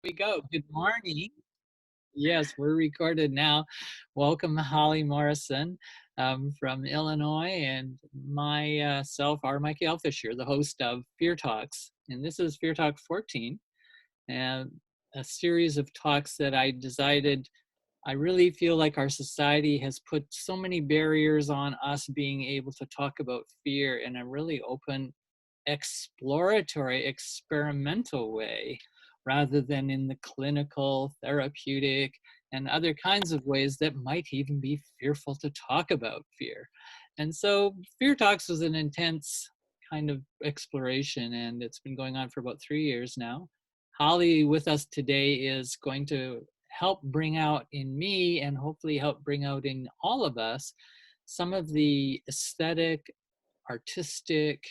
We go. Good morning. Yes, we're recorded now. Welcome, Holly Morrison from Illinois, and myself, R. Michael Fisher, the host of Fear Talks. And this is Fear Talk 14, and a series of talks that I decided I really feel like our society has put so many barriers on us being able to talk about fear in a really open, exploratory, experimental way, rather than in the clinical, therapeutic, and other kinds of ways that might even be fearful to talk about fear. And so Fear Talks was an intense kind of exploration, and it's been going on for about 3 years now. Holly with us today is going to help bring out in me and hopefully help bring out in all of us some of the aesthetic, artistic,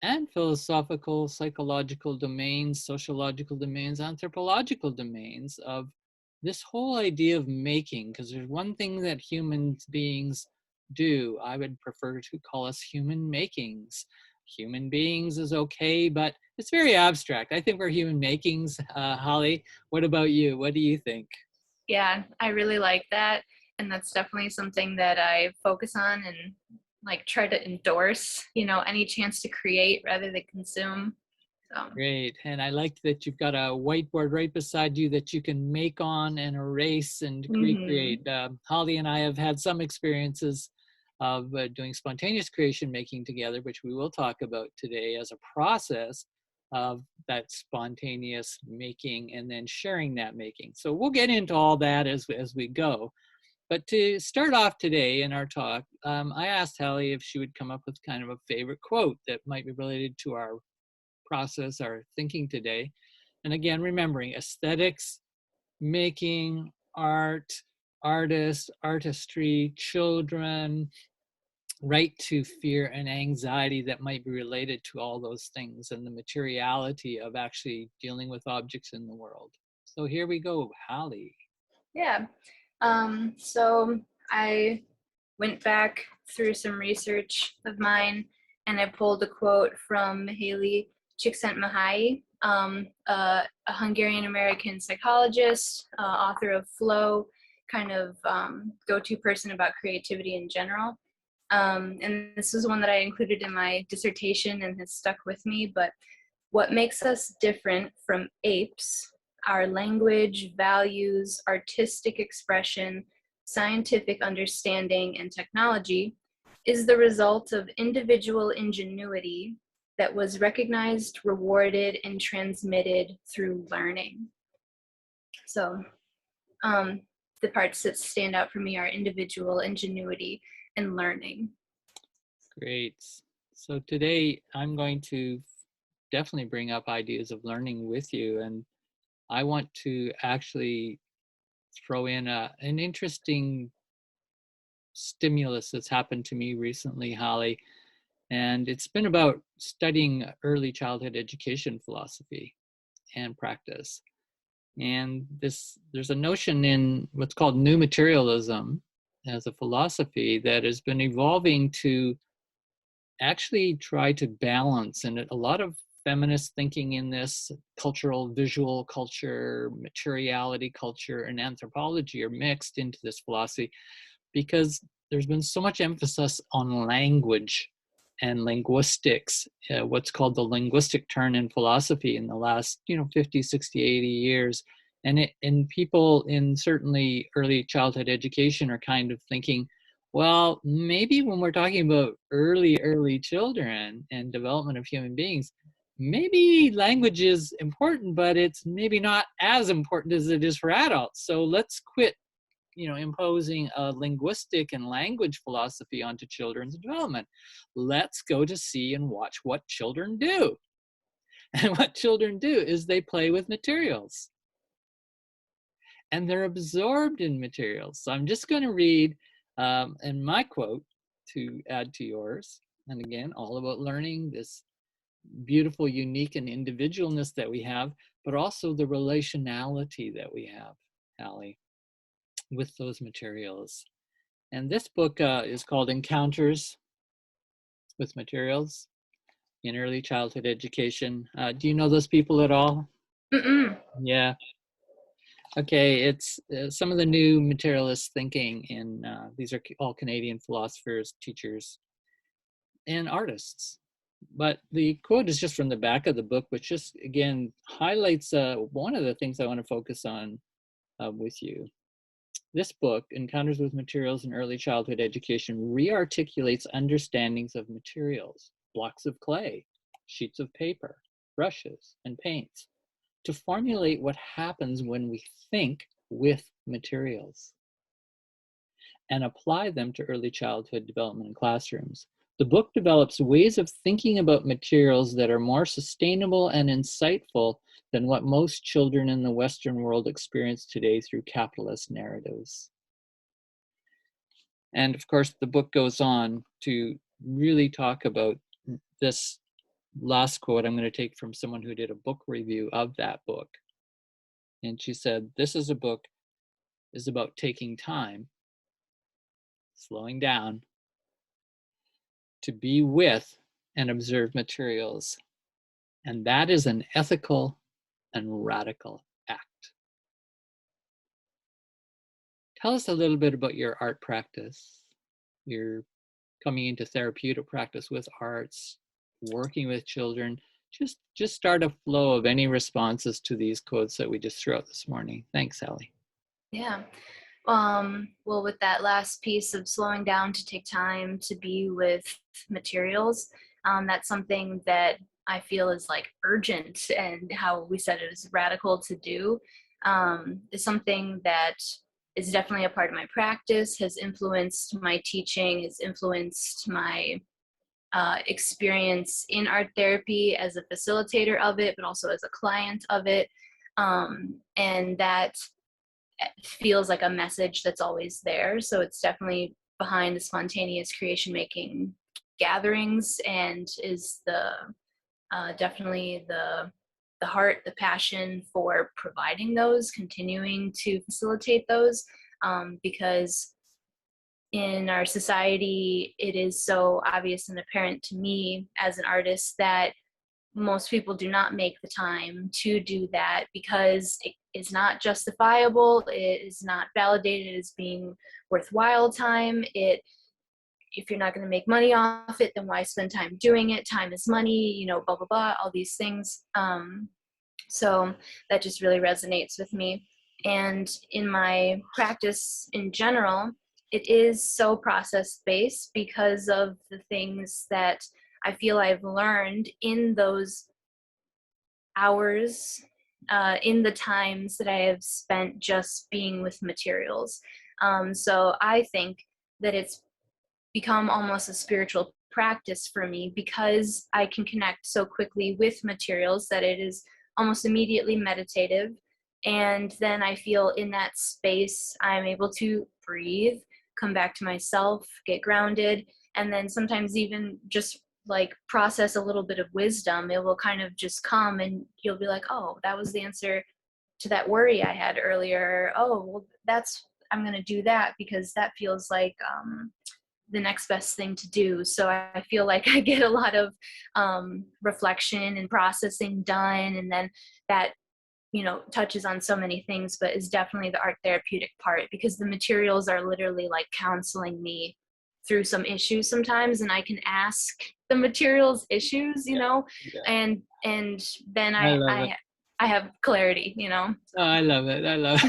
and philosophical, psychological domains, sociological domains, anthropological domains of this whole idea of making, because there's one thing that human beings do. I would prefer to call us human makings. Human beings is okay, but it's very abstract. I think we're human makings. Holly, what about you? What do you think? Yeah, I really like that. And that's definitely something that I focus on and try to endorse, any chance to create rather than consume. So, Great. And I like that you've got a whiteboard right beside you that you can make on and erase and hmm recreate. Holly and I have had some experiences of doing spontaneous creation making together, which we will talk about today as a process of that spontaneous making and then sharing that making. So we'll get into all that as we go. But to start off today in our talk, I asked Hallie if she would come up with kind of a favorite quote that might be related to our process, our thinking today. And again, remembering aesthetics, making, art, artists, artistry, children, right to fear and anxiety that might be related to all those things and the materiality of actually dealing with objects in the world. So here we go, Hallie. yeah. So I went back through some research of mine and I pulled a quote from Haley Csikszentmihalyi, a Hungarian-American psychologist, author of Flow, kind of go-to person about creativity in general. And this is one that I included in my dissertation and has stuck with me. But what makes us different from apes, our language, values, artistic expression, scientific understanding, and technology, is the result of individual ingenuity that was recognized, rewarded, and transmitted through learning. So the parts that stand out for me are individual ingenuity and learning. Great. So today I'm going to definitely bring up ideas of learning with you, and I want to actually throw in an interesting stimulus that's happened to me recently, Holly. And it's been about studying early childhood education philosophy and practice. And there's a notion in what's called new materialism as a philosophy that has been evolving to actually try to balance, and a lot of feminist thinking in this cultural, visual culture, materiality culture, and anthropology are mixed into this philosophy because there's been so much emphasis on language and linguistics, what's called the linguistic turn in philosophy in the last 50, 60, 80 years. And people in certainly early childhood education are kind of thinking, well, maybe when we're talking about early children and development of human beings, maybe language is important, but it's maybe not as important as it is for adults. So let's quit imposing a linguistic and language philosophy onto children's development. Let's go to see and watch what children do. And what children do is they play with materials and they're absorbed in materials. So I'm just going to read in my quote to add to yours. And again, all about learning this beautiful, unique, and individualness that we have, but also the relationality that we have, Hallie, with those materials. And this book is called Encounters with Materials in Early Childhood Education. Do you know those people at all? Mm-mm. Yeah. Okay, it's some of the new materialist thinking in these are all Canadian philosophers, teachers, and artists. But the quote is just from the back of the book, which just again highlights one of the things I want to focus on with you. This book, Encounters with Materials in Early Childhood Education, rearticulates understandings of materials, blocks of clay, sheets of paper, brushes, and paints, to formulate what happens when we think with materials and apply them to early childhood development in classrooms. The book develops ways of thinking about materials that are more sustainable and insightful than what most children in the Western world experience today through capitalist narratives. And of course, the book goes on to really talk about this last quote I'm going to take from someone who did a book review of that book. And she said, "This is a book is about taking time, slowing down, to be with and observe materials. And that is an ethical and radical act." Tell us a little bit about your art practice, your coming into therapeutic practice with arts, working with children. Just start a flow of any responses to these quotes that we just threw out this morning. Thanks, Hallie. Yeah. Well, with that last piece of slowing down to take time to be with materials, that's something that I feel is like urgent, and how we said it is radical to do, is something that is definitely a part of my practice, has influenced my teaching, has influenced my experience in art therapy as a facilitator of it, but also as a client of it. And that feels like a message that's always there. So it's definitely behind the spontaneous creation making gatherings, and is the definitely the heart, the passion for providing those, continuing to facilitate those, because in our society, it is so obvious and apparent to me as an artist that most people do not make the time to do that, because it is not justifiable, it is not validated as being worthwhile time. It, if you're not going to make money off it, then why spend time doing it? Time is money, you know, blah blah blah, all these things. So that just really resonates with me. And in my practice in general, it is so process based because of the things that I feel I've learned in those hours, in the times that I have spent just being with materials. So I think that it's become almost a spiritual practice for me, because I can connect so quickly with materials that it is almost immediately meditative. And then I feel in that space, I'm able to breathe, come back to myself, get grounded, and then sometimes even just like process a little bit of wisdom. It will kind of just come, and you'll be like, oh, that was the answer to that worry I had earlier. Oh, well, I'm going to do that because that feels like the next best thing to do. So I feel like I get a lot of reflection and processing done, and then that, you know, touches on so many things, but is definitely the art therapeutic part, because the materials are literally like counseling me through some issues sometimes, and I can ask the materials issues, you Yeah, know, yeah. and then I I love it. I I have clarity, you know. Oh, I love it. I love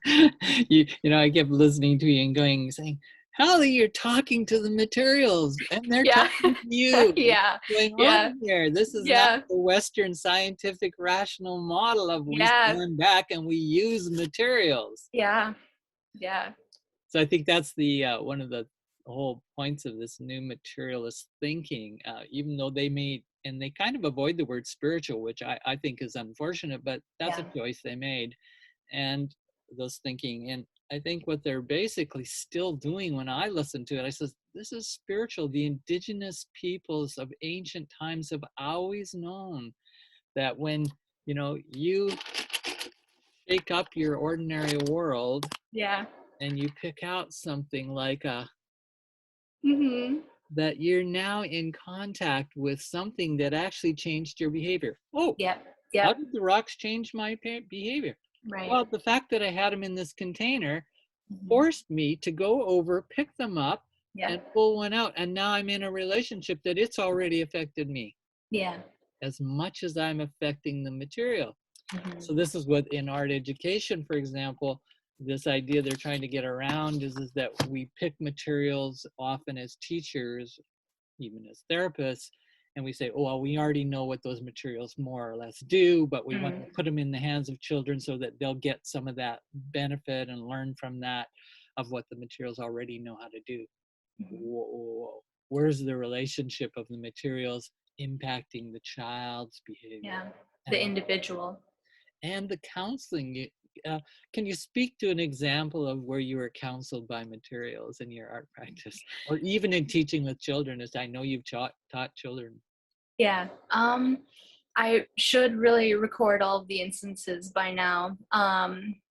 it. You know, I kept listening to you and going, saying, Hallie, you're talking to the materials and they're Yeah. talking to you. What's Yeah. going Yeah. on here? This is not Yeah. the Western scientific rational model of we Yeah. stand back and we use materials. Yeah. Yeah. So I think that's the one of the whole points of this new materialist thinking, even though they may, and they kind of avoid the word spiritual, which I think is unfortunate, but that's a Yeah. choice they made. And those thinking, and I think what they're basically still doing when I listen to it, I says, this is spiritual. The indigenous peoples of ancient times have always known that when, you know, you shake up your ordinary world Yeah. and you pick out something like a Mhm. that you're now in contact with something that actually changed your behavior. Oh, Yep. How Yep. did the rocks change my behavior? Right. Well, the fact that I had them in this container Hmm. forced me to go over, pick them up, and Yep. pull one out. And now I'm in a relationship that it's already affected me Yeah. as much as I'm affecting the material. Hmm. So this is what in art education, for example, this idea they're trying to get around is that we pick materials often as teachers, even as therapists, and we say, oh, well, we already know what those materials more or less do, but we want to Hmm. put them in the hands of children so that they'll get some of that benefit and learn from that of what the materials already know how to do. Hmm. Whoa, where's the relationship of the materials impacting the child's behavior Yeah. The and individual. the counseling? Can you speak to an example of where you were counseled by materials in your art practice, or even in teaching with children? As I know you've taught children. Yeah. I should really record all of the instances by now,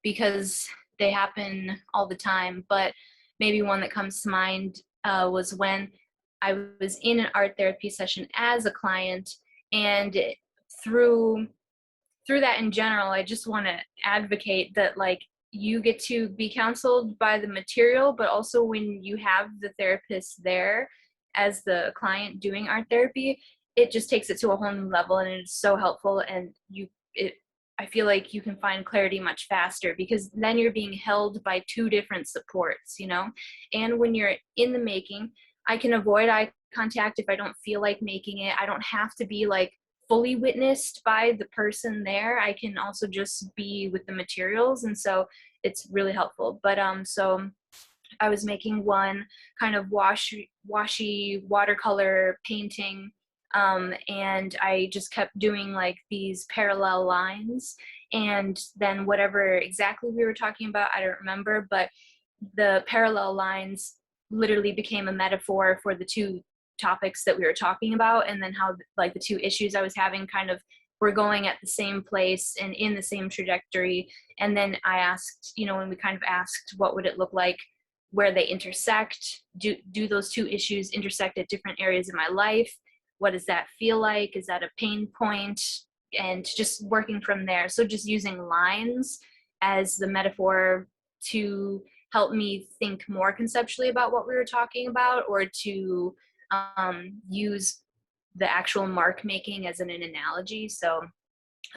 because they happen all the time. But maybe one that comes to mind was when I was in an art therapy session as a client, and through through that in general, I just want to advocate that, like, you get to be counseled by the material, but also when you have the therapist there as the client doing art therapy, it just takes it to a whole new level, and it's so helpful. And it, I feel like you can find clarity much faster because then you're being held by two different supports, you know? And when you're in the making, I can avoid eye contact if I don't feel like making it. I don't have to be like fully witnessed by the person there. I can also just be with the materials, and so it's really helpful. But so I was making one kind of washy watercolor painting, and I just kept doing like these parallel lines, and then whatever exactly we were talking about, I don't remember, but the parallel lines literally became a metaphor for the two topics that we were talking about, and then how like the two issues I was having kind of were going at the same place and in the same trajectory. And then I asked, when we kind of asked what would it look like where they intersect, do those two issues intersect at different areas of my life, what does that feel like, is that a pain point, and just working from there. So just using lines as the metaphor to help me think more conceptually about what we were talking about, or to use the actual mark making as an analogy.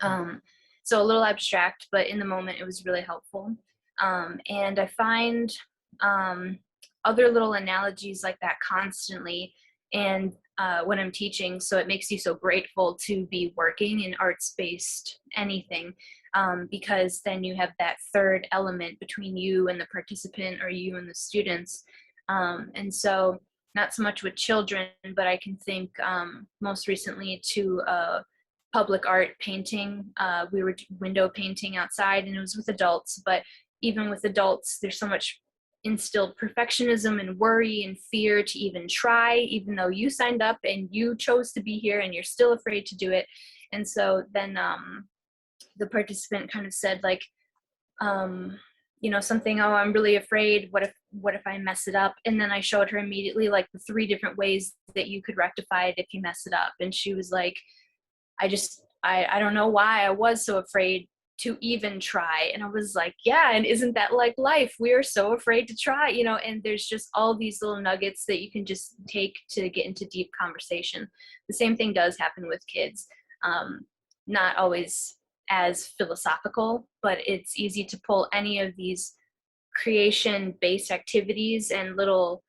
Um, so a little abstract, but in the moment it was really helpful. And I find um, other little analogies like that constantly. And when I'm teaching, so it makes you so grateful to be working in arts-based anything, because then you have that third element between you and the participant, or you and the students. And so not so much with children, but I can think most recently to public art painting. We were window painting outside, and it was with adults, but even with adults, there's so much instilled perfectionism and worry and fear to even try, even though you signed up and you chose to be here and you're still afraid to do it. And so then the participant kind of said, like, something, oh, I'm really afraid, what if I mess it up? And then I showed her immediately like the three different ways that you could rectify it if you mess it up. And she was like, I don't know why I was so afraid to even try. And I was like, yeah, and isn't that like life? We are so afraid to try, and there's just all these little nuggets that you can just take to get into deep conversation. The same thing does happen with kids. Not always as philosophical, but it's easy to pull any of these creation based activities and little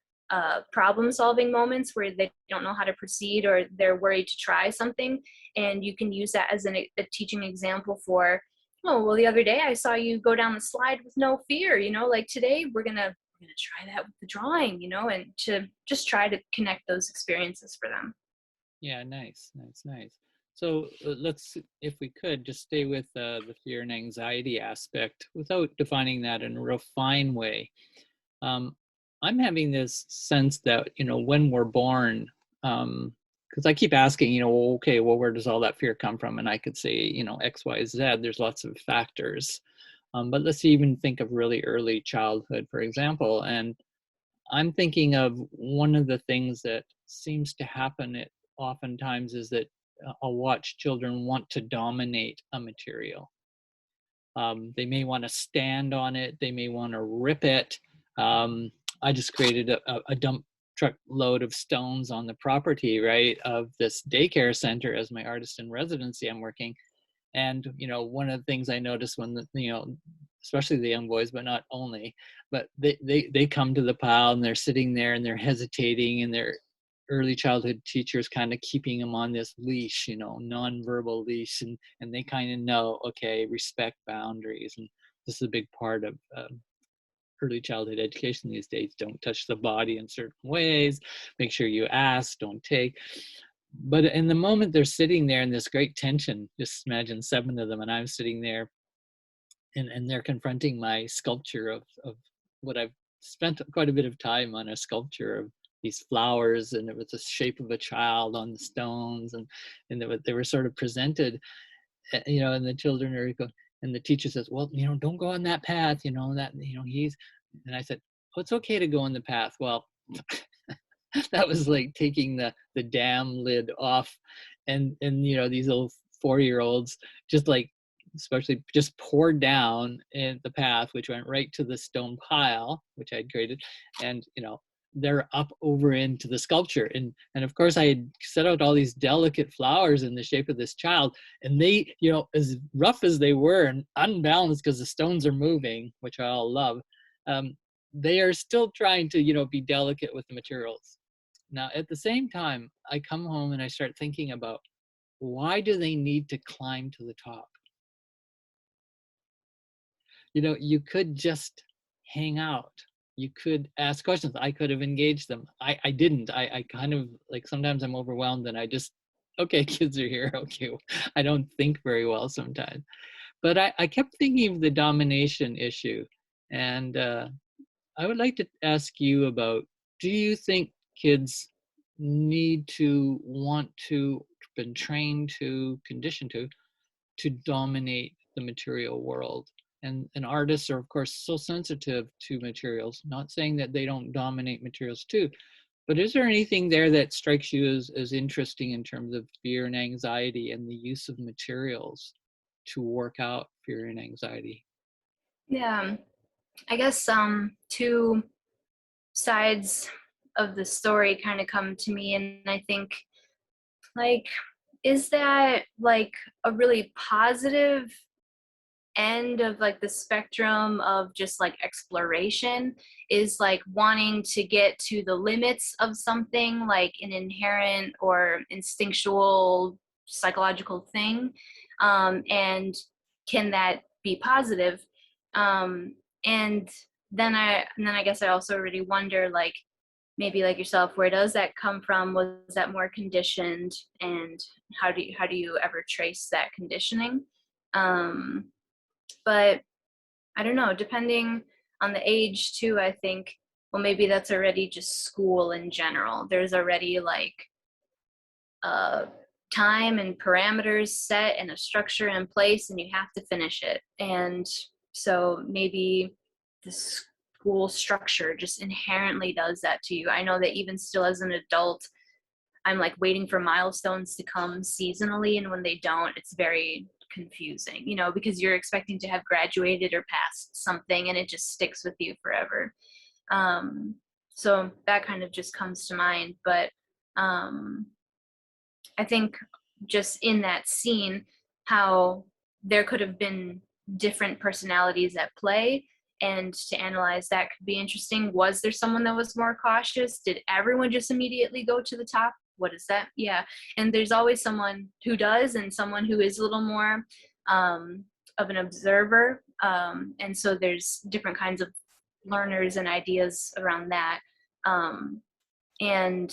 problem solving moments where they don't know how to proceed, or they're worried to try something, and you can use that as a teaching example for, oh, well, the other day I saw you go down the slide with no fear, like today we're gonna try that with the drawing, and to just try to connect those experiences for them. Yeah, nice. So let's, if we could, just stay with the fear and anxiety aspect without defining that in a real fine way. Um, I'm having this sense that, when we're born, because I keep asking, well, okay, well, where does all that fear come from? And I could say, X, Y, Z, there's lots of factors. But let's even think of really early childhood, for example. And I'm thinking of one of the things that seems to happen oftentimes is that I'll watch children want to dominate a material. They may want to stand on it. They may want to rip it. Um, I just created a dump truck load of stones on the property, right, of this daycare center as my artist in residency I'm working. And, one of the things I notice when especially the young boys, but not only, but they come to the pile and they're sitting there and they're hesitating, and their early childhood teachers kind of keeping them on this leash, nonverbal leash, and they kind of know, okay, respect boundaries. And this is a big part of early childhood education these days. Don't touch the body in certain ways. Make sure you ask, don't take. But in the moment they're sitting there in this great tension, just imagine 7 of them, and I'm sitting there, and they're confronting my sculpture of what I've spent quite a bit of time on, a sculpture of these flowers, and it was the shape of a child on the stones, and they were sort of presented, and the children are going, and the teacher says, well, don't go on that path, that, he's, and I said, oh, it's okay to go on the path. Well, that was like taking the dam lid off, and these little 4-year-olds just like, especially, just poured down in the path, which went right to the stone pile which I'd created, and they're up over into the sculpture, and of course I had set out all these delicate flowers in the shape of this child, and they, as rough as they were and unbalanced because the stones are moving, which I all love, they are still trying to be delicate with the materials. Now, at the same time, I come home and I start thinking about, why do they need to climb to the top? You could just hang out. You could ask questions. I could have engaged them. I didn't. I kind of, like, sometimes I'm overwhelmed and I just, okay, kids are here. Okay. I don't think very well sometimes. But I kept thinking of the domination issue. And I would like to ask you about, do you think kids need to want to, been trained to, conditioned to dominate the material world? And artists are, of course, so sensitive to materials, not saying that they don't dominate materials too, but is there anything there that strikes you as interesting in terms of fear and anxiety and the use of materials to work out fear and anxiety? Yeah, I guess two sides of the story kind of come to me, and I think, like, is that like a really positive end of like the spectrum of just like exploration? Is like wanting to get to the limits of something like an inherent or instinctual psychological thing, and can that be positive? And then I guess I also really wonder, like, maybe like yourself, where does that come from? Was that more conditioned, and how do you ever trace that conditioning? um but I don't know, depending on the age too, I think, well, maybe that's already just school in general. There's already like a time and parameters set and a structure in place, and you have to finish it. And so maybe the school structure just inherently does that to you. I know that even still as an adult, I'm like waiting for milestones to come seasonally, and when they don't, it's very confusing, because you're expecting to have graduated or passed something, and it just sticks with you forever. Um, so that kind of just comes to mind. But um, I think just in that scene, how there could have been different personalities at play, and to analyze that could be interesting. Was there someone that was more cautious? Did everyone just immediately go to the top? What is that? Yeah. And there's always someone who does, and someone who is a little more of an observer. And so there's different kinds of learners and ideas around that. And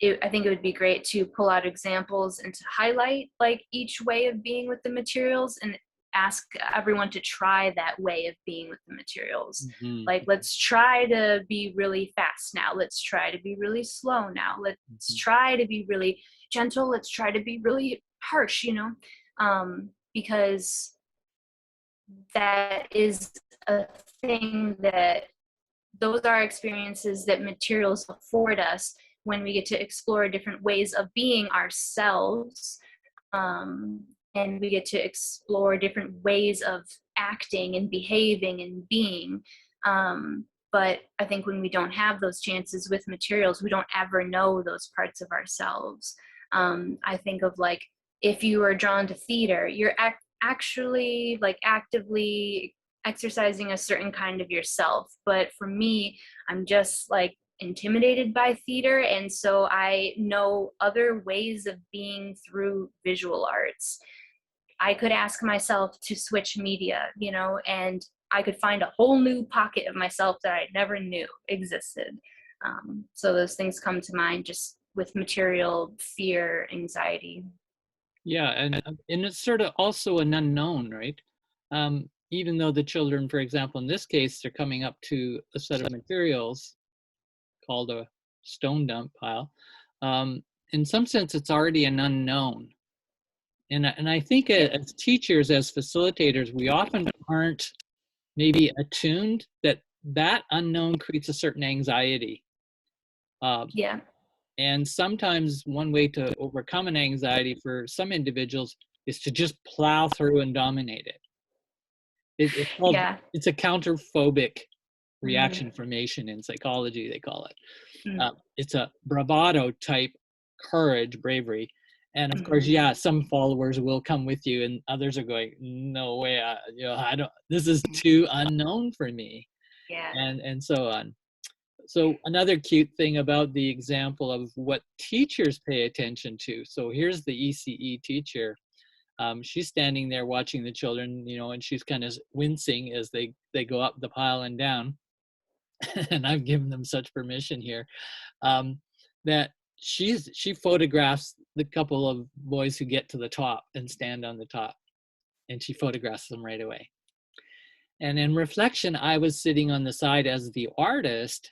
I think it would be great to pull out examples and to highlight like each way of being with the materials, and ask everyone to try that way of being with the materials. Mm-hmm. Like, let's try to be really fast now. Let's try to be really slow now. Let's try to be really gentle. Let's try to be really harsh, because that is a thing that those are experiences that materials afford us, when we get to explore different ways of being ourselves, and we get to explore different ways of acting and behaving and being. But I think when we don't have those chances with materials, we don't ever know those parts of ourselves. I think of like, if you are drawn to theater, you're actually like actively exercising a certain kind of yourself. But for me, I'm just like intimidated by theater, and so I know other ways of being through visual arts. I could ask myself to switch media, and I could find a whole new pocket of myself that I never knew existed. So those things come to mind just with material fear, anxiety. Yeah, and it's sort of also an unknown, right? Even though the children, for example, in this case, they're coming up to a set of materials called a stone dump pile. Um, in some sense, it's already an unknown. And I think Yeah. as teachers, as facilitators, we often aren't maybe attuned that that unknown creates a certain anxiety. Yeah. And sometimes one way to overcome an anxiety for some individuals is to just plow through and dominate it. It's called, Yeah. it's a counterphobic Mm-hmm. reaction formation in psychology, they call it. Mm-hmm. It's a bravado type courage, bravery. And of course, Mm-hmm. yeah, some followers will come with you and others are going, no way, I don't, this is too unknown for me, Yeah. and so on. So another cute thing about the example of what teachers pay attention to. So here's the ECE teacher. She's standing there watching the children, and she's kind of wincing as they go up the pile and down. And I've given them such permission here, um, that she photographs the couple of boys who get to the top and stand on the top, and she photographs them right away. And in reflection, I was sitting on the side as the artist,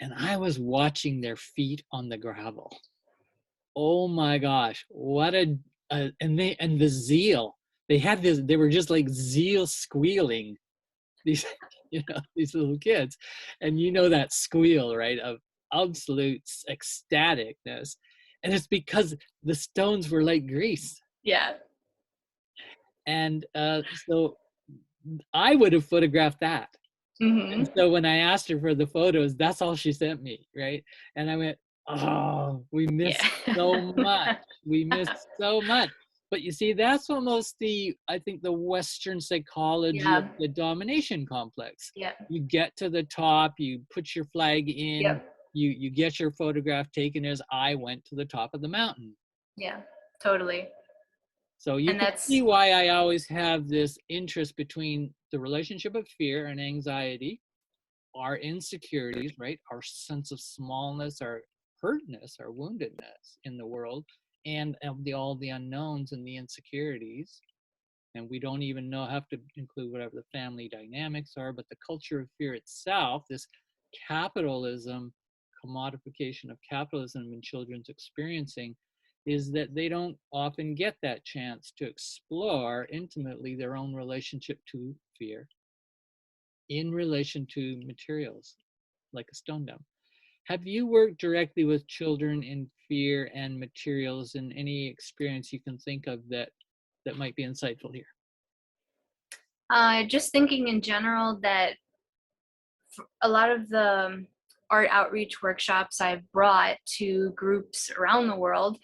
and I was watching their feet on the gravel. Oh my gosh, what and the zeal. They had this, they were just like zeal squealing, these these little kids. And that squeal, right, of absolute ecstaticness. And it's because the stones were like grease. Yeah. And so I would have photographed that. And Mm-hmm. so when I asked her for the photos, that's all she sent me, right? And I went, oh, we Yeah. missed so much. We missed so much. But you see, that's almost I think the Western psychology of Yeah. the domination complex. Yeah. You get to the top, you put your flag in, Yep. you get your photograph taken as I went to the top of the mountain. Yeah. Totally. So you And can see that's why I always have this interest between the relationship of fear and anxiety, our insecurities, right? Our sense of smallness, our hurtness, our woundedness in the world, and all the unknowns and the insecurities. And we don't even have to include whatever the family dynamics are, but the culture of fear itself, this capitalism, commodification of capitalism in children's experiencing, is that they don't often get that chance to explore intimately their own relationship to fear in relation to materials like a stone dump. Have you worked directly with children in fear and materials, in any experience you can think of that might be insightful here? just thinking in general that a lot of the art outreach workshops I've brought to groups around the world,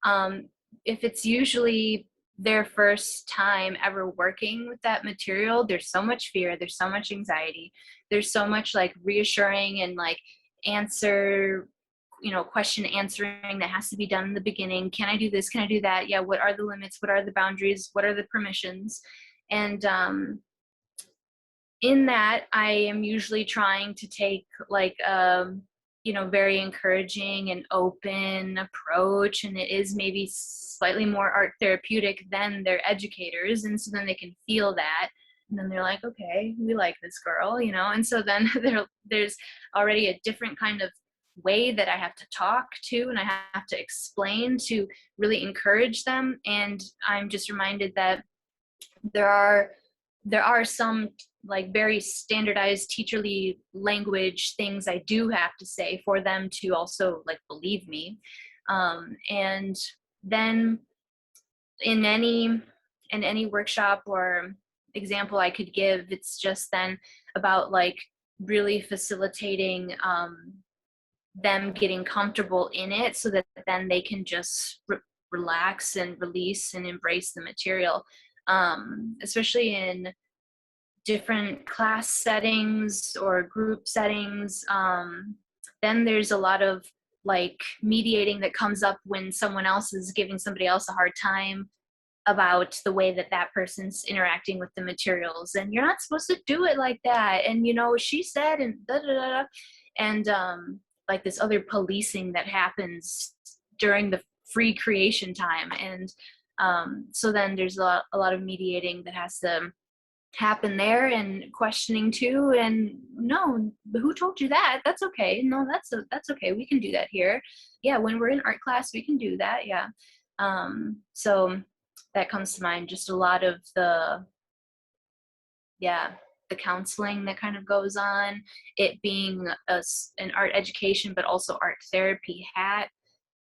um, if it's usually their first time ever working with that material, there's so much fear, there's so much anxiety, there's so much like reassuring and like answer, question answering that has to be done in the beginning. Can I do this? Can I do that? Yeah. What are the limits? What are the boundaries? What are the permissions? And in that, I am usually trying to take like very encouraging and open approach, and it is maybe slightly more art therapeutic than their educators, and so then they can feel that, and then they're like, okay, we like this girl, and so then there's already a different kind of way that I have to talk to and I have to explain to really encourage them. And I'm just reminded that there are some like very standardized teacherly language things I do have to say for them to also like believe me. And then in any workshop or example I could give, it's just then about like really facilitating them getting comfortable in it so that then they can just relax and release and embrace the material, especially in different class settings or group settings. Then there's a lot of like mediating that comes up when someone else is giving somebody else a hard time about the way that that person's interacting with the materials, and you're not supposed to do it like that, and you know she said, and da da da da. And like this other policing that happens during the free creation time. And so then there's a lot of mediating that has to happen there, and questioning too, and no, who told you that? That's okay. No, that's okay, we can do that here. Yeah, when we're in art class we can do that. Yeah. So that comes to mind, just a lot of the, yeah, the counseling that kind of goes on, it being an art education but also art therapy hat.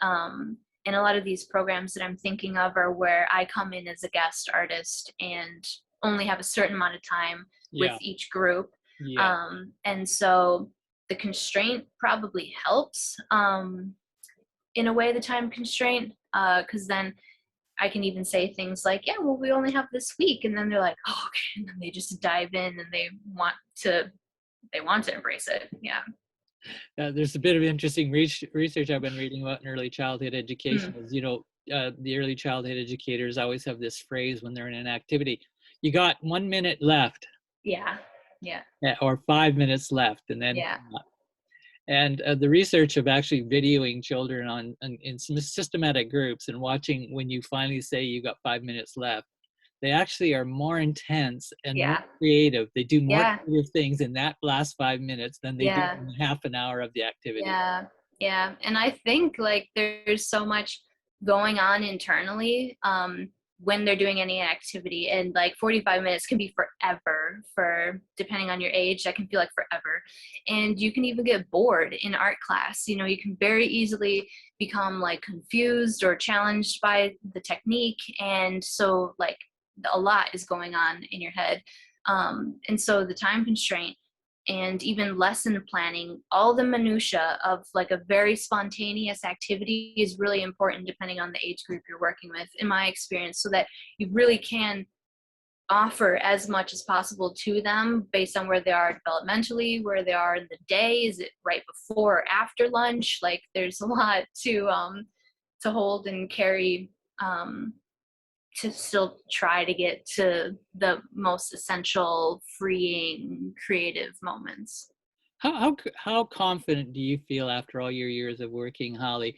And a lot of these programs that I'm thinking of are where I come in as a guest artist and only have a certain amount of time with Yeah. each group. Yeah. And so the constraint probably helps, in a way, the time constraint, because then I can even say things like, yeah, well, we only have this week. And then they're like, oh, okay. And then they just dive in and they want to embrace it. Yeah. There's a bit of interesting research I've been reading about in early childhood education. Mm. Is, the early childhood educators always have this phrase when they're in an activity: "You got 1 minute left," Yeah. Yeah. or 5 minutes left, and then. Yeah. And the research of actually videoing children in some systematic groups and watching when you finally say you got 5 minutes left, they actually are more intense and more Yeah. creative. They do more Yeah. creative things in that last 5 minutes than they do Yeah. in half an hour of the activity. Yeah, yeah. And I think like there's so much going on internally, when they're doing any activity, and like 45 minutes can be forever for, depending on your age, that can feel like forever. And you can even get bored in art class. You know, you can very easily become like confused or challenged by the technique. And so like a lot is going on in your head. And so the time constraint and even lesson planning, all the minutia of like a very spontaneous activity is really important depending on the age group you're working with, in my experience, so that you really can offer as much as possible to them based on where they are developmentally, where they are in the day. Is it right before or after lunch? Like there's a lot to hold and carry, to still try to get to the most essential, freeing, creative moments. How confident do you feel after all your years of working, Holly,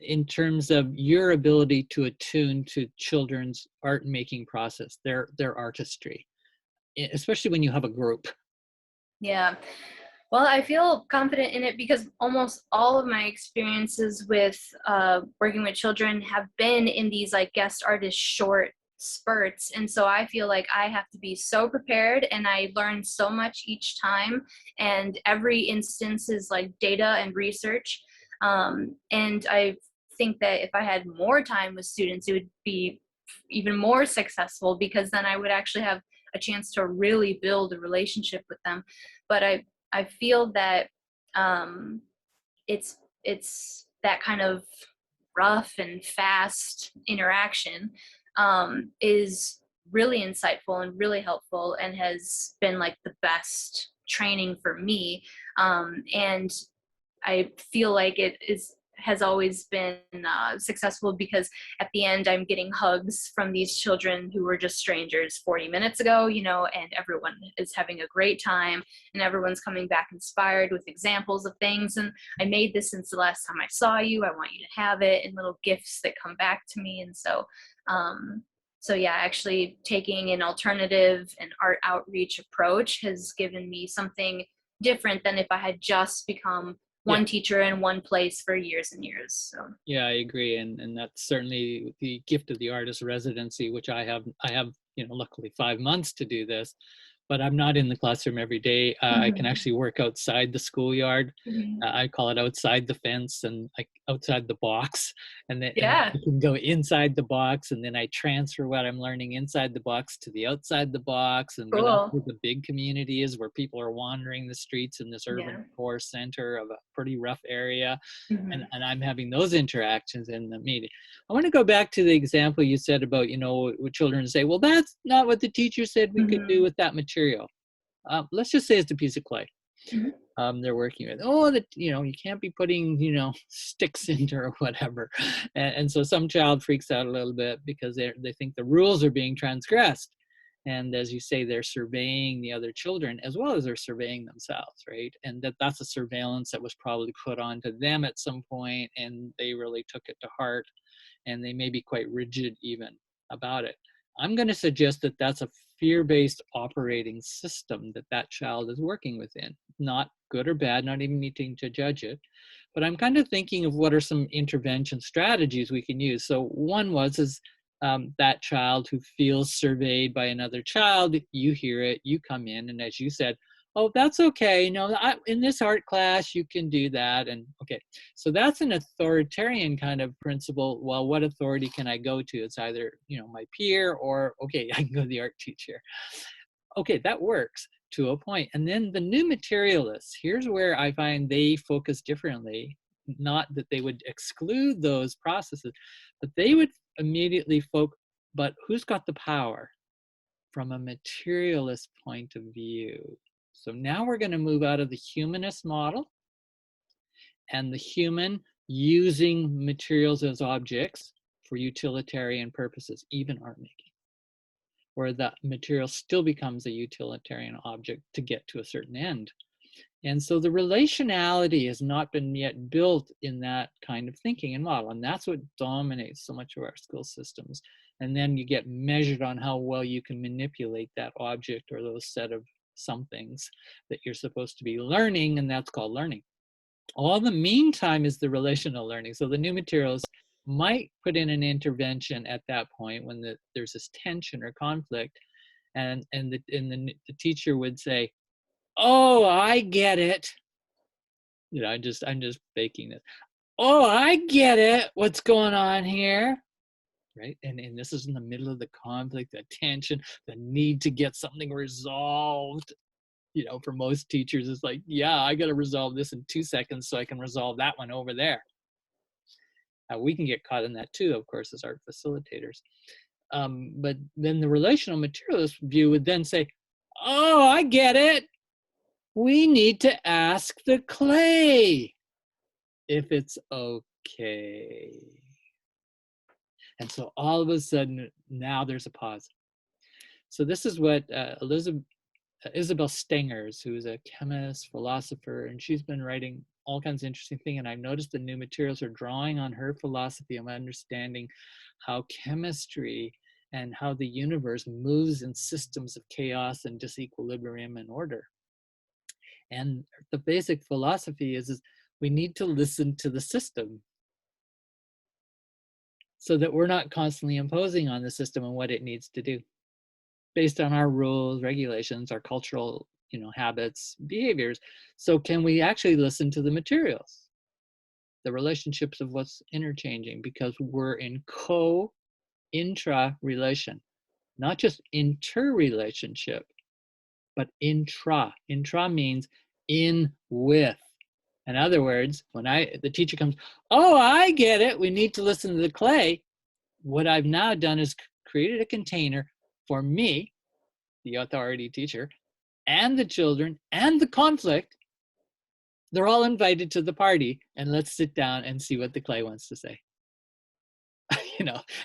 in terms of your ability to attune to children's art making process, their artistry, especially when you have a group? Yeah. Well, I feel confident in it because almost all of my experiences with working with children have been in these like guest artist short spurts. And so I feel like I have to be so prepared, and I learn so much each time. And every instance is like data and research. And I think that if I had more time with students, it would be even more successful, because then I would actually have a chance to really build a relationship with them. But I feel that, um, it's that kind of rough and fast interaction, is really insightful and really helpful, and has been like the best training for me. And I feel like it has always been successful, because at the end I'm getting hugs from these children who were just strangers 40 minutes ago, you know, and everyone is having a great time, and everyone's coming back inspired with examples of things. And I made this since the last time I saw you. I want you to have it, and little gifts that come back to me. And um, so yeah, actually taking an alternative and art outreach approach has given me something different than if I had just become Yeah, one teacher in one place for years and years. So yeah, I agree, and that's certainly the gift of the artist residency, which I have, luckily 5 months to do this. but I'm not in the classroom every day. I can Mhm. actually work outside the schoolyard. Mhm. I call it outside the fence and like outside the box, and Yeah, I can go inside the box, and then I transfer what I'm learning inside the box to the outside the box, and where that's cool. where the big community is, where people are wandering the streets in this urban Yeah. core center of a pretty rough area, Mhm. and I'm having those interactions in the meeting. I want to go back to the example you said about, with children say, well, that's not what the teacher said we could do Mhm. with that material. Let's just say it's a piece of clay Mhm. they're working with. Oh, that you can't be putting sticks into or whatever, and so some child freaks out a little bit because they think the rules are being transgressed, and as you say, they're surveying the other children as well as they're surveying themselves, right? And that's a surveillance that was probably put onto them at some point, and they really took it to heart, and they may be quite rigid even about it. I'm going to suggest that that's a fear-based operating system that that child is working within. Not good or bad, not even needing to judge it, but I'm kind of thinking of what are some intervention strategies we can use. So one is that child who feels surveyed by another child. You hear it, you come in, and as you said, oh, that's okay. No, in this art class, you can do that. And okay, so that's an authoritarian kind of principle. Well, what authority can I go to? It's either, my peer or, okay, I can go to the art teacher. Okay, that works to a point. And then the new materialists, here's where I find they focus differently. Not that they would exclude those processes, but they would immediately focus, but who's got the power from a materialist point of view? So now we're going to move out of the humanist model and the human using materials as objects for utilitarian purposes, even art making, where the material still becomes a utilitarian object to get to a certain end. And so the relationality has not been yet built in that kind of thinking and model. And that's what dominates so much of our school systems. And then you get measured on how well you can manipulate that object or those set of somethings that you're supposed to be learning, and that's called learning. All the meantime is the relational learning. So the new materials might put in an intervention at that point when there's this tension or conflict, and the teacher would say, "Oh, I get it." I'm just faking it. "Oh, I get it. What's going on here?" Right? And this is in the middle of the conflict, the tension, the need to get something resolved. For most teachers, it's like, yeah, I got to resolve this in 2 seconds so I can resolve that one over there. We can get caught in that too, of course, as art facilitators. But then the relational materialist view would then say, oh, I get it. We need to ask the clay if it's okay. And so all of a sudden, now there's a pause. So this is what Isabel Stengers, who is a chemist, philosopher, and she's been writing all kinds of interesting things. And I've noticed the new materials are drawing on her philosophy of understanding how chemistry and how the universe moves in systems of chaos and disequilibrium and order. And the basic philosophy is we need to listen to the system so that we're not constantly imposing on the system and what it needs to do based on our rules, regulations, our cultural, habits, behaviors. So can we actually listen to the materials, the relationships of what's interchanging, because we're in intra relation, not just interrelationship, but intra. Intra means in with. In other words, when the teacher comes, oh, I get it. We need to listen to the clay. What I've now done is created a container for me, the authority teacher, and the children and the conflict. They're all invited to the party, and let's sit down and see what the clay wants to say.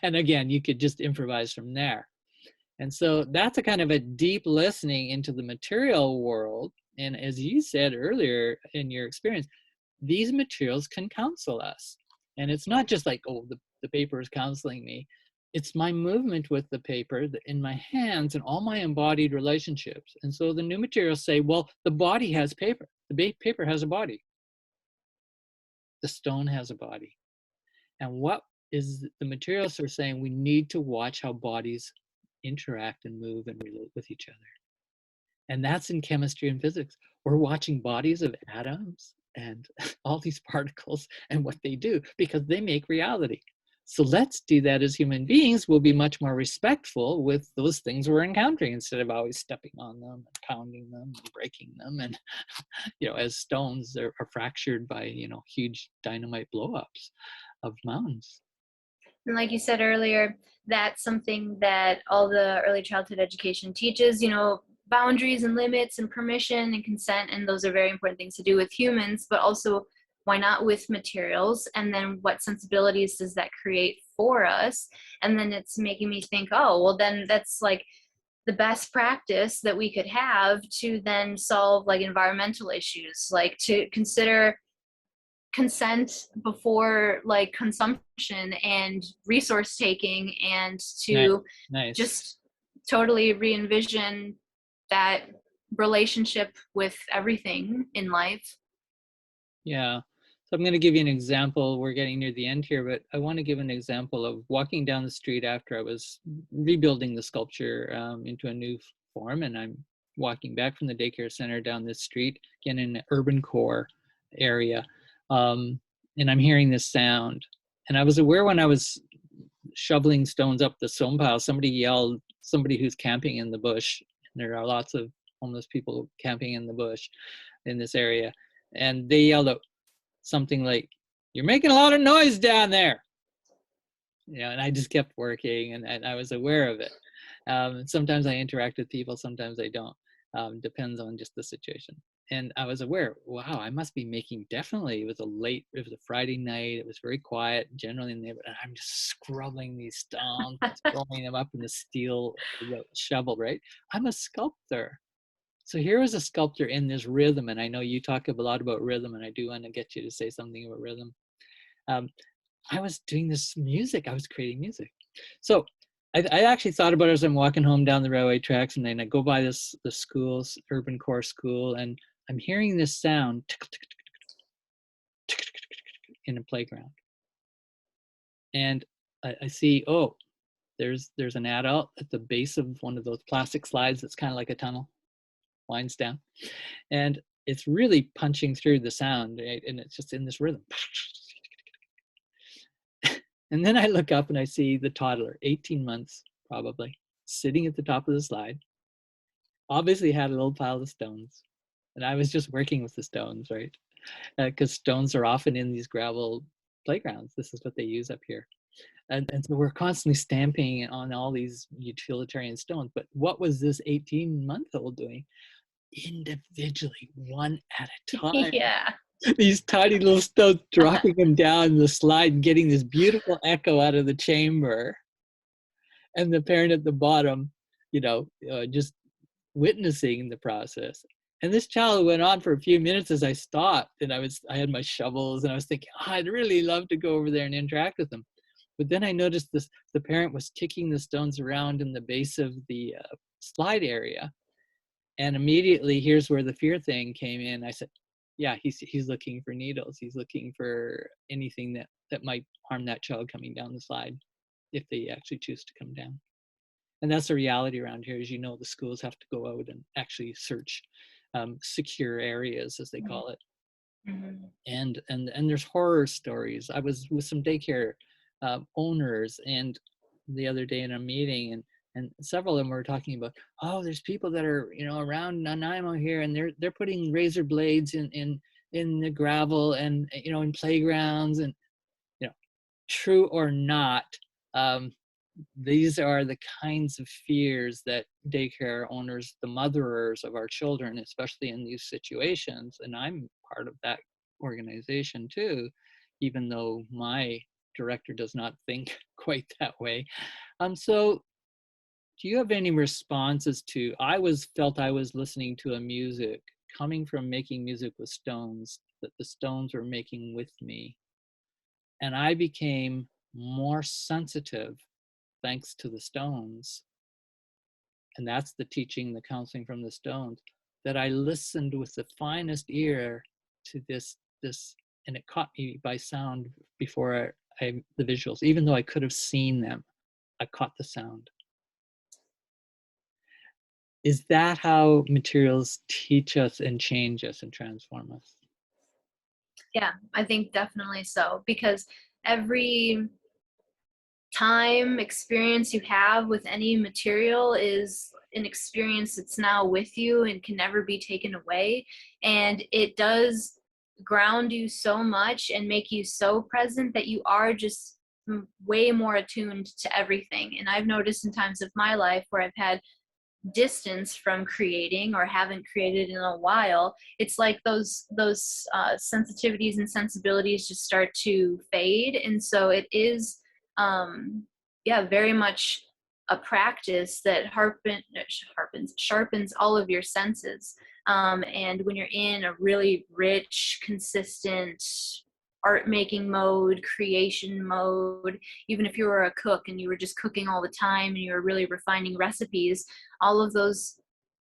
And again, you could just improvise from there. And so that's a kind of a deep listening into the material world. And as you said earlier in your experience, these materials can counsel us. And it's not just like, oh, the paper is counseling me. It's my movement with the paper in my hands and all my embodied relationships. And so the new materials say, well, the body has paper. The paper has a body. The stone has a body. And what is the materials are saying? We need to watch how bodies interact and move and relate with each other. And that's in chemistry and physics. We're watching bodies of atoms and all these particles and what they do because they make reality. So let's do that as human beings. We'll be much more respectful with those things we're encountering instead of always stepping on them and pounding them and breaking them. And, as stones are fractured by, huge dynamite blowups of mountains. And like you said earlier, that's something that all the early childhood education teaches, boundaries and limits and permission and consent. And those are very important things to do with humans, but also why not with materials? And then what sensibilities does that create for us? And then it's making me think, oh, well, then that's like the best practice that we could have to then solve like environmental issues, like to consider consent before like consumption and resource taking, and Nice. to Nice. just totally re-envision that relationship with everything in life. Yeah. So I'm going to give you an example. We're getting near the end here, but I want to give an example of walking down the street after I was rebuilding the sculpture into a new form. And I'm walking back from the daycare center down this street, again in an urban core area. And I'm hearing this sound. And I was aware when I was shoveling stones up the stone pile, somebody yelled, somebody who's camping in the bush. And there are lots of homeless people camping in the bush in this area. And they yelled out something like, "You're making a lot of noise down there." And I just kept working, and I was aware of it. Sometimes I interact with people, sometimes I don't. Depends on just the situation. And I was aware, wow, I must be making, definitely, it was a Friday night, it was very quiet, generally in the neighborhood, and I'm just scrubbing these stones, throwing them up in the steel shovel, right? I'm a sculptor. So here was a sculptor in this rhythm, and I know you talk a lot about rhythm, and I do want to get you to say something about rhythm. Um, I was doing this music. I was creating music. So I actually thought about it as I'm walking home down the railway tracks, and then I go by the school's urban core school, and I'm hearing this sound in a playground, and I see, oh, there's an adult at the base of one of those plastic slides that's kind of like a tunnel, winds down, and it's really punching through the sound, right? And it's just in this rhythm. And then I look up and I see the toddler, 18 months probably, sitting at the top of the slide, obviously had a little pile of stones. And I was just working with the stones, right? Because stones are often in these gravel playgrounds. This is what they use up here. And so we're constantly stamping on all these utilitarian stones. But what was this 18-month-old doing? Individually, one at a time. Yeah. These tiny little stones, dropping them down the slide and getting this beautiful echo out of the chamber. And the parent at the bottom, just witnessing the process. And this child went on for a few minutes as I stopped, and I had my shovels, and I was thinking, I'd really love to go over there and interact with them. But then I noticed the parent was kicking the stones around in the base of the slide area. And immediately, here's where the fear thing came in. I said, yeah, he's looking for needles. He's looking for anything that might harm that child coming down the slide if they actually choose to come down. And that's the reality around here. As the schools have to go out and actually search secure areas, as they call it. Mm-hmm. And there's horror stories. I was with some daycare owners and the other day in a meeting, and several of them were talking about, oh, there's people that are around Nanaimo here, and they're putting razor blades in the gravel and in playgrounds, and true or not, these are the kinds of fears that daycare owners, the motherers of our children, especially in these situations, and I'm part of that organization too, even though my director does not think quite that way. So do you have any responses to, felt I was listening to a music coming from making music with stones, that the stones were making with me, and I became more sensitive thanks to the stones. And that's the teaching, the counseling from the stones, that I listened with the finest ear to this, and it caught me by sound before the visuals, even though I could have seen them, I caught the sound. Is that how materials teach us and change us and transform us? Yeah, I think definitely so, because every time experience you have with any material is an experience that's now with you and can never be taken away. And it does ground you so much and make you so present that you are just way more attuned to everything. And I've noticed in times of my life where I've had distance from creating or haven't created in a while, it's like those sensitivities and sensibilities just start to fade. And so it is yeah, very much a practice that sharpens all of your senses. And when you're in a really rich, consistent art making mode, creation mode, even if you were a cook and you were just cooking all the time and you were really refining recipes, all of those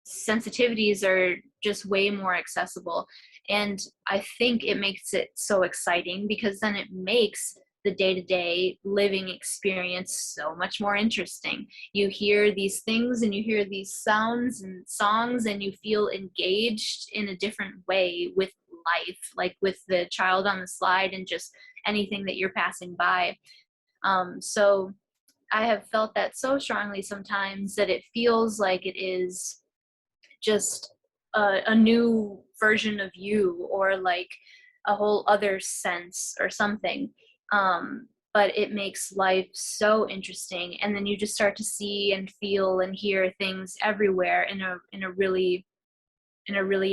sensitivities are just way more accessible. And I think it makes it so exciting because then it makes the day-to-day living experience so much more interesting. You hear these things and you hear these sounds and songs and you feel engaged in a different way with life, like with the child on the slide and just anything that you're passing by. So I have felt that so strongly sometimes that it feels like it is just a new version of you, or like a whole other sense or something. But it makes life so interesting, and then you just start to see and feel and hear things everywhere in a really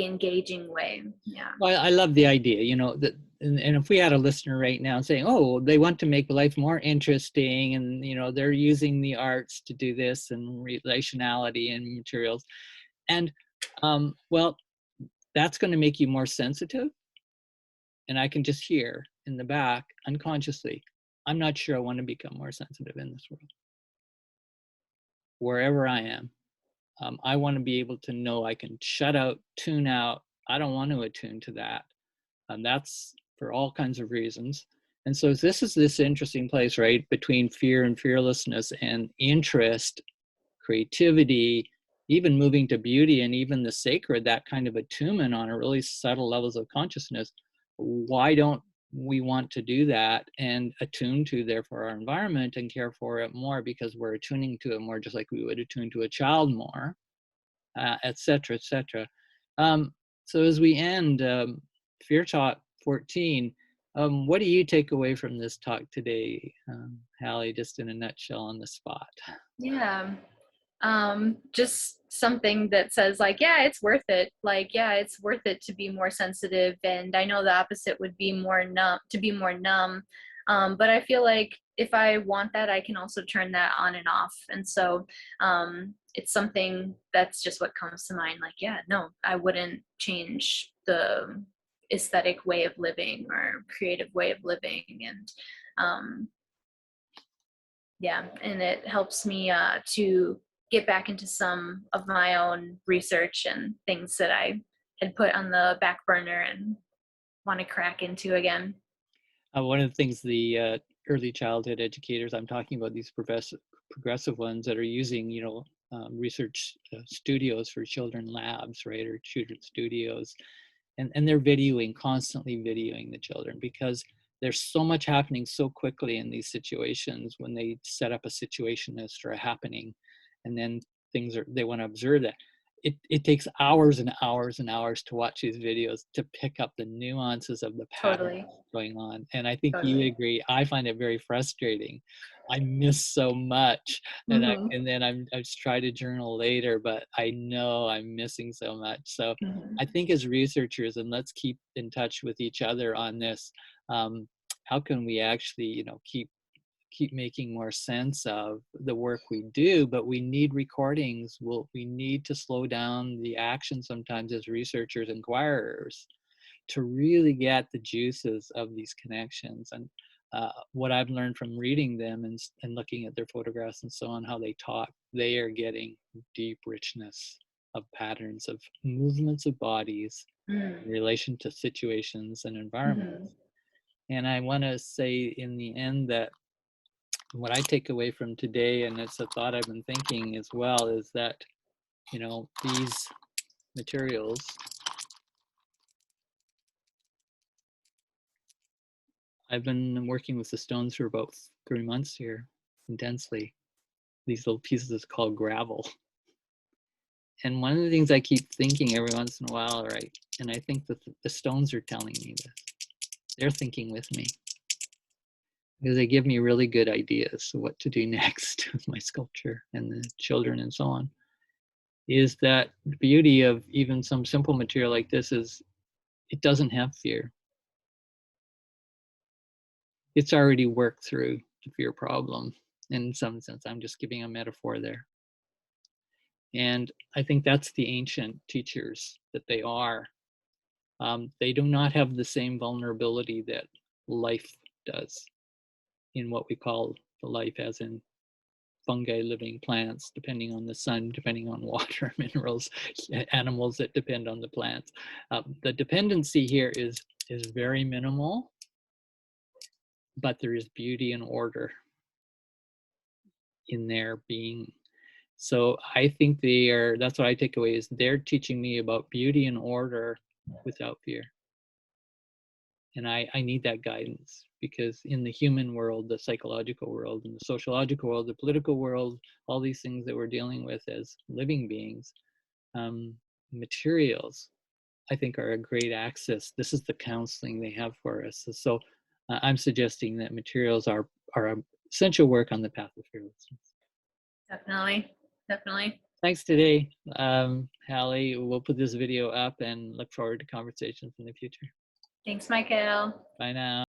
engaging way. Yeah, Well, I love the idea, that, and if we had a listener right now saying, oh, they want to make life more interesting, and, they're using the arts to do this, and relationality and materials. And, well, that's going to make you more sensitive. And I can just hear in the back unconsciously, I'm not sure I want to become more sensitive in this world, wherever I am. I want to be able to know I can shut out, tune out. I don't want to attune to that. And that's for all kinds of reasons. And so this is this interesting place, right, between fear and fearlessness and interest, creativity, even moving to beauty and even the sacred, that kind of attunement on a really subtle levels of consciousness. Why don't we want to do that and attune to, therefore, our environment and care for it more, because we're attuning to it more, just like we would attune to a child more, et cetera, et cetera. So as we end, Fear Talk 14, what do you take away from this talk today, Hallie, just in a nutshell on the spot? yeah. Just something that says like, yeah, it's worth it. Like, yeah, it's worth it to be more sensitive. And I know the opposite would be more numb, to be more numb. But I feel like if I want that, I can also turn that on and off. And so it's something that's just what comes to mind. Like, yeah, no, I wouldn't change the aesthetic way of living or creative way of living. And yeah, and it helps me to get back into some of my own research and things that I had put on the back burner and want to crack into again. One of the things the early childhood educators, I'm talking about these progressive ones that are using, research studios for children, labs, right, or children studios, and they're constantly videoing the children, because there's so much happening so quickly in these situations when they set up a situationist or a happening, and then they want to observe that. It takes hours and hours and hours to watch these videos to pick up the nuances of the pattern Totally, going on. And I think you totally. agree. I find it very frustrating. I miss so much, Mm-hmm. and then I just try to journal later, but I know I'm missing so much. So I Mm-hmm. think as researchers, and let's keep in touch with each other on this, how can we actually, keep making more sense of the work we do? But we need recordings. We need to slow down the action sometimes as researchers, inquirers, to really get the juices of these connections. And what I've learned from reading them and looking at their photographs and so on, how they talk, they are getting deep richness of patterns of movements of bodies in relation to situations and environments. Mm-hmm. And I want to say in the end that what I take away from today, and it's a thought I've been thinking as well, is that you know, these materials, I've been working with the stones for about 3 months here intensely. These little pieces called gravel. And one of the things I keep thinking every once in a while, right, and I think that the stones are telling me this, they're thinking with me, because they give me really good ideas of what to do next with my sculpture and the children and so on, is that the beauty of even some simple material like this is it doesn't have fear. It's already worked through the fear problem. In some sense, I'm just giving a metaphor there. And I think that's the ancient teachers that they are. They do not have the same vulnerability that life does in what we call the life, as in fungi, living plants, depending on the sun, depending on water, minerals, animals that depend on the plants. The dependency here is very minimal, but there is beauty and order in their being. So I think that's what I take away, is they're teaching me about beauty and order without fear. And I need that guidance, because in the human world, the psychological world, and the sociological world, the political world, all these things that we're dealing with as living beings, materials, I think, are a great access. This is the counseling they have for us. So I'm suggesting that materials are essential work on the path of fearlessness. Definitely. Definitely. Thanks today, Hallie. We'll put this video up and look forward to conversations in the future. Thanks, Michael. Bye now.